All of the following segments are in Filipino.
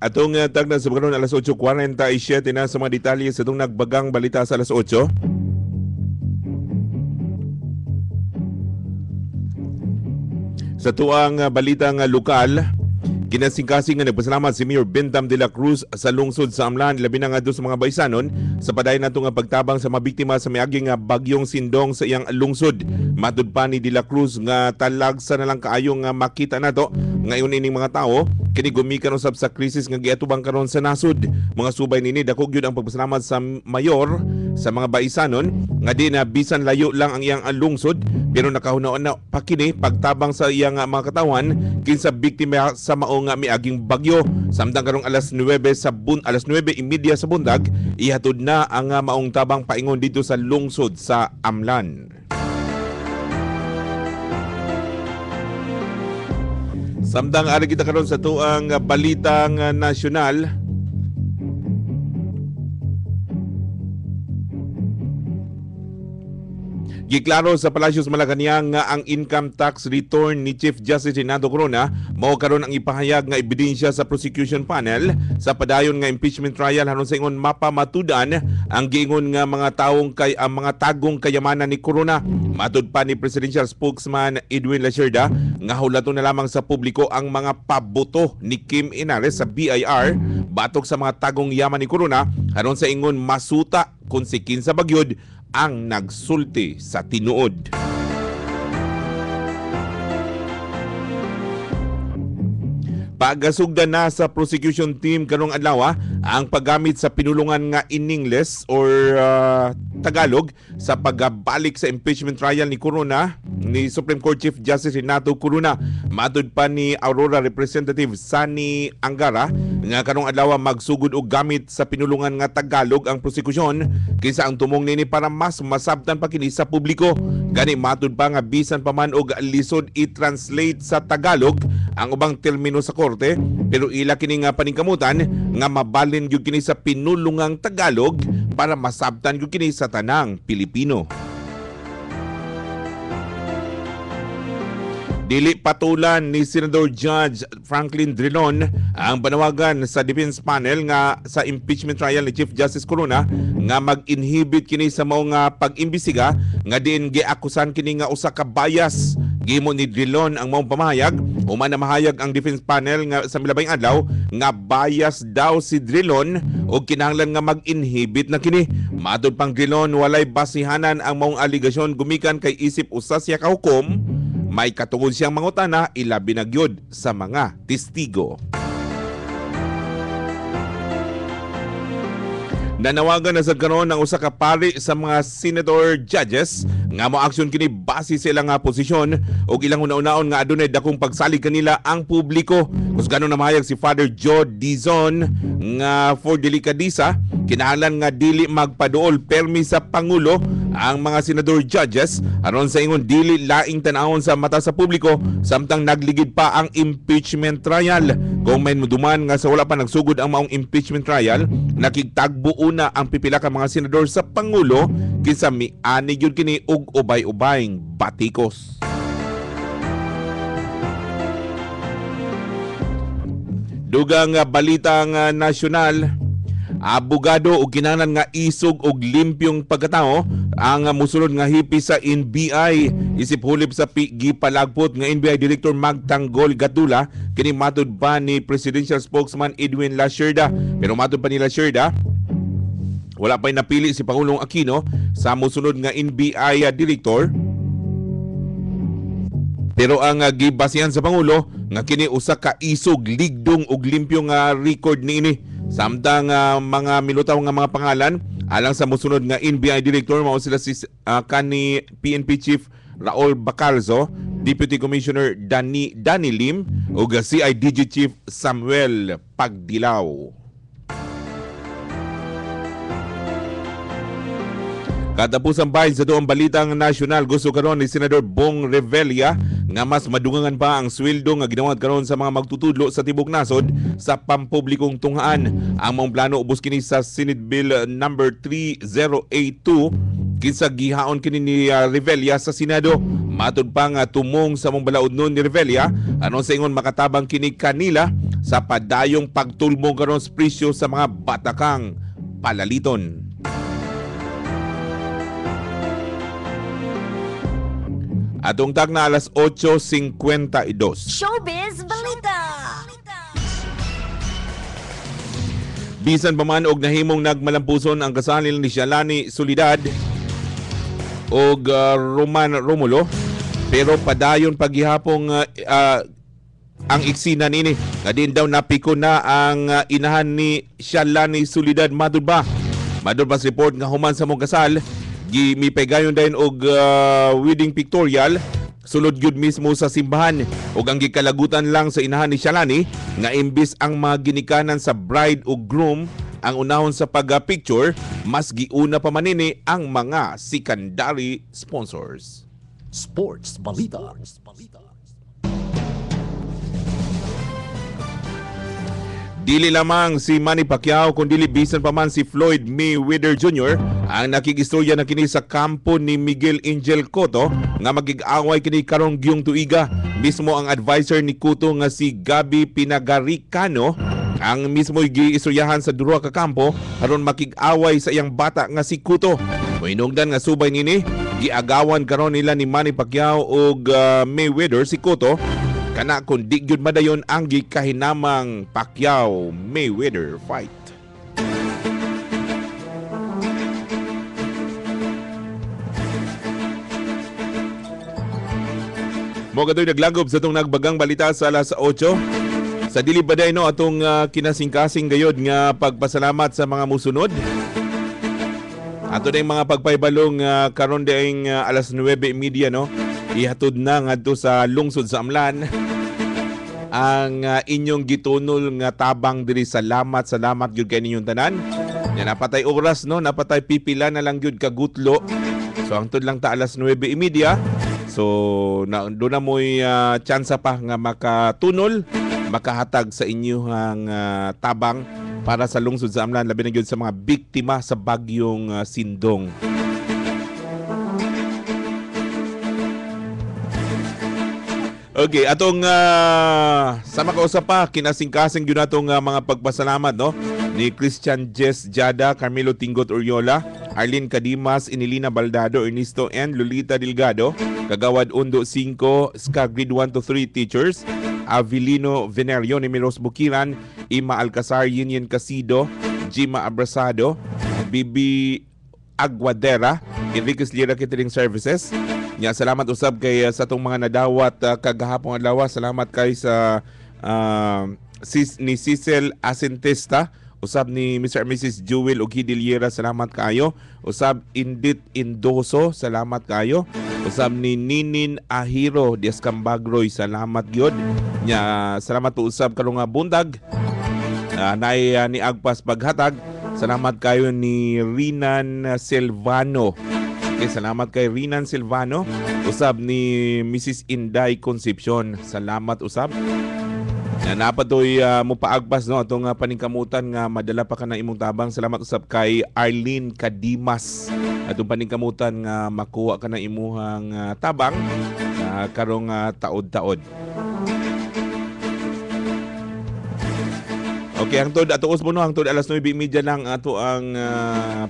Atong tagna sa pagkaroon alas 8:47 na sa mga detalye sa itong nagbagang balita sa alas 8. Sa tuang balitang lokal, kinasingkasing nga nagpasalamat si Mayor Bentam de la Cruz sa lungsod sa Amlan, labi na nga doon sa mga baysanon sa padayon nato nga pagtabang sa mga biktima sa miaging nga bagyong Sindong sa iyang lungsod. Matud pa ni de la Cruz nga talagsa na lang kaayong nga makita nato ngayon ining mga tao kini gumikan usab sa krisis nga giatubang karon sa nasud. Mga subay nini dako gyud ang pagpasalamat sa mayor sa mga baisanon nga di na bisan layo lang ang iyang lungsod pero nakahunaon na pakini pagtabang sa iyang mga katawan kinsa biktima sa mao nga miaging bagyo. Samtang karong alas 9 alas 9:30 sa bundag ihatod na ang maong tabang paingon dito sa lungsod sa Amlan. Samtang ari kita karon sa tuang balitang nasyonal, giklaro sa Palacios Malacañang nga ang income tax return ni Chief Justice Renato Corona mao karon ang ipahayag nga ebidensya sa prosecution panel sa padayon nga impeachment trial haron sa ingon mapamatudan ang giingon nga mga mga tagong kayamanan ni Corona. Matud pa ni Presidential Spokesman Edwin Lacerda nga hulaton na lamang sa publiko ang mga paboto ni Kim Inares sa BIR batok sa mga tagong yaman ni Corona haron sa ingon masuta kung si kinsa bagyod ang nagsulti sa tinuod. Pagasugdan na sa prosecution team karong adlaw ang paggamit sa pinulungan nga in English or Tagalog sa pagbalik sa impeachment trial ni Corona ni Supreme Court Chief Justice Renato Corona. Matud pa ni Aurora Representative Sani Angara nga karong adlaw magsugod og gamit sa pinulungan nga Tagalog ang prosekusyon kaysa ang tumong nini para mas masabtan pa kini sa publiko. Gani matud pa nga bisan pa man og lisod i-translate sa Tagalog ang ubang termino sa korte pero ila kini nga paningkamutan nga mabalin gyud kini sa pinulungang Tagalog para masabtan gyud kini sa tanang Pilipino. Dili patulan ni Senador Judge Franklin Drilon ang panawagan sa defense panel nga sa impeachment trial ni Chief Justice Corona nga mag-inhibit kini sa mao nga pag-imbestiga nga diin giakusan kini nga usa ka bias. Gimo ni Drilon ang maong pamahayag human na mahayag ang defense panel nga sa milabay adlaw nga bias daw si Drilon o kinahanglan nga mag-inhibit na kini. Matud pang Drilon walay basihanan ang maong aligasyon gumikan kay isip usa siya ka hukom. May katungod siyang mangutana ilabi na gyud sa mga testigo. Nanawagan na sa karon ng usa ka pari sa mga senator judges nga mo-aksyon kini base sa ilang posisyon o ilang una-unaon nga adunay dakong pagsalig kanila ang publiko. Kus ganon na mahayag si Father Joe Dizon nga for delikadisa kinahanglan nga dili magpaduol permi sa Pangulo ang mga senador judges aron sa ingon dili laing tan-awon sa mata sa publiko samtang nagligid pa ang impeachment trial. Kung may muduman nga sa wala pa nagsugod ang maong impeachment trial, nakigtagbo una ang pipila ka mga senador sa Pangulo kinsa miani gyud kini og ubay-ubayng batikos. Dugang balitang nasyonal, abogado o kinahanglan nga isog og limpyong pagkatao ang musulod nga hipi sa NBI. Isip hulip sa gipalagpot nga NBI Director Magtanggol Gatula kini matud pa ni Presidential Spokesman Edwin Lacerda. Pero matud pa ni Lacerda wala pa'y napili si Pangulong Aquino sa musunod nga NBI Director. Pero ang gibasihan sa Pangulo nga kini usa ka isog, ligdong ug limpyong record niini. Samtang mga milutaw nga mga pangalan alang sa musunod nga NBI Director mao sila si kani PNP Chief Raul Bacalzo, Deputy Commissioner Danny Lim ug CIDG Chief Samuel Pagdilaw. Katapusang bahin sa doong balitang nasyonal, gusto karon ni Senador Bong Revilla nga mas madungangan pa ang sweldo nga ginawad karon sa mga magtutudlo sa tibok nasod sa pampublikong tunghaan. Ang mong plano ubos kini sa Senate Bill number 3082 kinsa gihaon kini ni Revilla sa Senado. Matud pa nga tumong sa mong balaod nun ni Revilla, anon sa ingon makatabang kini kanila sa padayong pagtulmong karon sa presyo sa mga batakang palaliton. Atong tag na alas 8:52. Showbiz Balita! Bisan pa man og nahimong nagmalampuson ang kasalan ni Shalani Solidad og Roman Romulo, pero padayon paghihapong ang iksina nini nga din daw napiko na ang inahan ni Shalani Solidad. Madud ba report nga human sa mong kasal gimipegayon dayon og wedding pictorial sulod gyud mismo sa simbahan, ug ang gikalagutan lang sa inahan ni Shalani nga imbis ang mga ginikanan sa bride ug groom ang unahon sa pag-picture, mas giuna pa manini ang mga secondary sponsors. Sports Balita. Dili lamang si Manny Pacquiao kundi bisan pa man si Floyd Mayweather Jr. ang nakigistorya na kini sa kampo ni Miguel Angel Cotto nga magig-away kini karong giyong tuiga. Mismo ang advisor ni Cotto nga si Gabi Pinagaricano ang mismo giistoryahan sa duha ka kampo aron makig-away sa iyang bata nga si Cotto. Moinungdan nga subay nini giagawan karon nila ni Manny Pacquiao ug Mayweather si Cotto kana kung di gyud madayon ang gikahinamang Pacquiao-Mayweather fight. Mo katoy naglagob sa itong nagbagang balita sa alas 8. Sa dili ba no atong kinasing-kasing gayod nga pagpasalamat sa mga musunod. Ato na yung mga pagpaybalong karon daing alas 9:30 no. Ihatod na ngadto sa lungsod sa Amlan ang inyong gitunol nga tabang diri. Salamat gyud kay ninyong tanan. Ya napatay oras no, napatay pipila na lang gyud kagutlo. So hangtod lang ta alas 9:30. So do na mo'y tsansa pa nga makatunol, makahatag sa inyong tabang para sa lungsod sa Amlan, labi na gyud sa mga biktima sa bagyong Sindong. Okay, atong sa makausap pa, kinasing-kasing yun atong mga pagpasalamat no? Ni Christian Jess Jada, Carmelo Tingot Oriola, Arlene Cadimas, Inilina Baldado, Ernesto and Lolita Delgado, Kagawad Undo 5, SCA Grade 1 to 3 teachers, Avilino Venerio, Nemiros Bukiran, Ima Alcazar, Union Casido, Jima Abrasado, Bibi Aguadera, Enriquez Lira Catering Services. Nya salamat usab kay sa tong mga nadawat kagahapon adlaw. Salamat kay sa ni Cecil Asentesta, usab ni Mr. and Mrs. Jewel Ogidiliera, salamat kayo. Usab Indit Indoso, salamat kayo. Usab ni Ninin Ahiro Diaz Cambagroy, salamat gyud. Nya salamat po usab karong bundag. Nay ni Agpas paghatag. Salamat kayo ni Rinan Silvano. Okay, salamat kay Rinan Silvano. Usab ni Mrs. Inday Concepcion. Salamat usab. Napatoy mo paagpas no atong paningkamutan nga madala pa ka na imong tabang. Salamat usab kay Arlene Cadimas. Atong paningkamutan nga makuha ka na imuhang tabang karong taod-taod. Okay, hangtod atuos mo no, hangtod alas 9:30 lang ato ang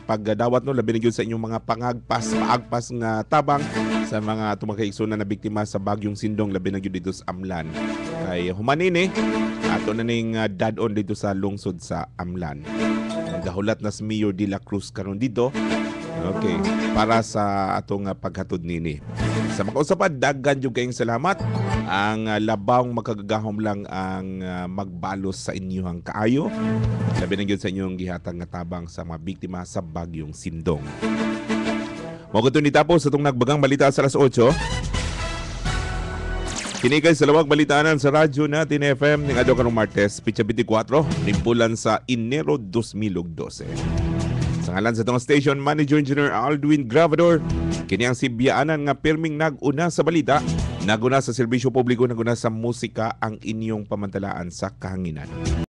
pagdawat no, labi na gyud sa inyong mga paagpas nga tabang sa mga tumakaigsunan na biktima sa bagyong Sindong, labi na gyud dito sa Amlan. Kay humanini ato na ning dad-on dito sa lungsod sa Amlan. Gahulat na si Mayor de la Cruz karon dito. Okay, para sa atong paghatod nini. Sa makausapad, daghan jud kayong salamat. Ang labawng makagagahom lang ang magbalos sa inyong kaayo. Labi na gyud sa inyong gihatag nga tabang sa mga biktima sa bagyong Sindong. Mao ni tapos atong nagbagang balita sa alas 8. Kini kay sa lawag balitanan sa radyo natin FM ning adlaw karong Martes, Pitsa 24, nimpulan sa Enero 2012. Sa ngalan sa itong station manager engineer Aldwin Gravador, kini ang sibyaanan nga pirming naguna sa balita, naguna sa serbisyo publiko, naguna sa musika ang inyong pamantalaan sa kahanginan.